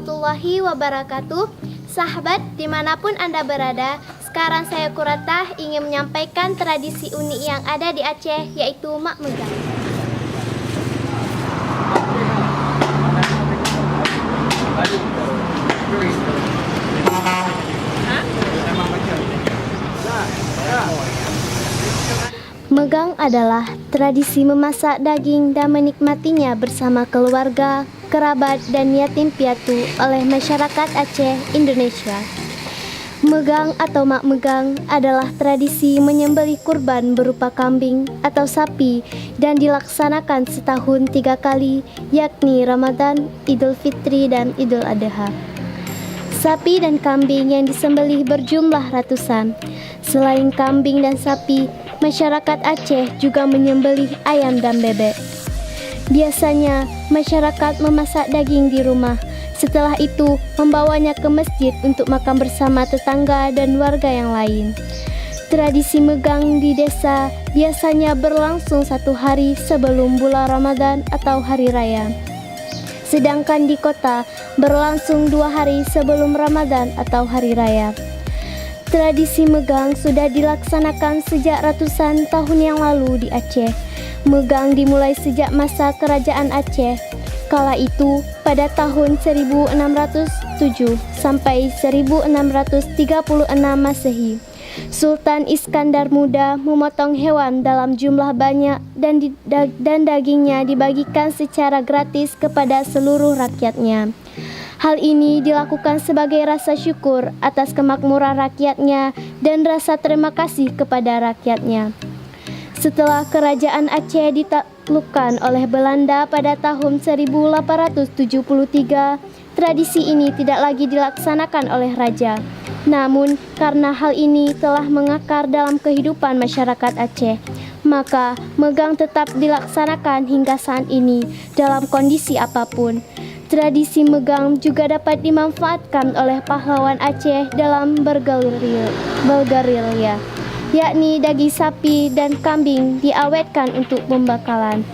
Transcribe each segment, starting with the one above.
warahmatullahi wabarakatuh. Sahabat dimanapun Anda berada, sekarang saya Kuratah ingin menyampaikan tradisi unik yang ada di Aceh, yaitu Mak Megang. Megang adalah tradisi memasak daging dan menikmatinya bersama keluarga, kerabat, dan yatim piatu oleh masyarakat Aceh, Indonesia. Megang atau Mak Megang adalah tradisi menyembelih kurban berupa kambing atau sapi dan dilaksanakan setahun 3 kali, yakni Ramadan, Idul Fitri, dan Idul Adha. Sapi dan kambing yang disembelih berjumlah ratusan. Selain kambing dan sapi, masyarakat Aceh juga menyembelih ayam dan bebek. Biasanya, masyarakat memasak daging di rumah. Setelah itu, membawanya ke masjid untuk makan bersama tetangga dan warga yang lain. Tradisi megang di desa biasanya berlangsung 1 hari sebelum bulan Ramadan atau Hari Raya. Sedangkan di kota berlangsung 2 hari sebelum Ramadan atau Hari Raya. Tradisi megang sudah dilaksanakan sejak ratusan tahun yang lalu di Aceh. Megang dimulai sejak masa Kerajaan Aceh. Kala itu, pada tahun 1607 sampai 1636 Masehi, Sultan Iskandar Muda memotong hewan dalam jumlah banyak dan dagingnya dibagikan secara gratis kepada seluruh rakyatnya. Hal ini dilakukan sebagai rasa syukur atas kemakmuran rakyatnya dan rasa terima kasih kepada rakyatnya. Setelah Kerajaan Aceh ditaklukkan oleh Belanda pada tahun 1873, tradisi ini tidak lagi dilaksanakan oleh raja. Namun, karena hal ini telah mengakar dalam kehidupan masyarakat Aceh, maka megang tetap dilaksanakan hingga saat ini dalam kondisi apapun. Tradisi megang juga dapat dimanfaatkan oleh pahlawan Aceh dalam bergerilya, yakni daging sapi dan kambing diawetkan untuk pembakalan.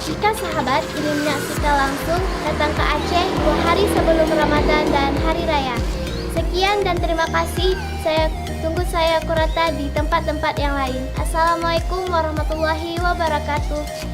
Jika sahabat ingin menyaksikan langsung, datang ke Aceh 2 hari sebelum Ramadan dan Hari Raya. Sekian dan terima kasih. Tunggu saya Kuratah di tempat-tempat yang lain. Assalamualaikum warahmatullahi wabarakatuh.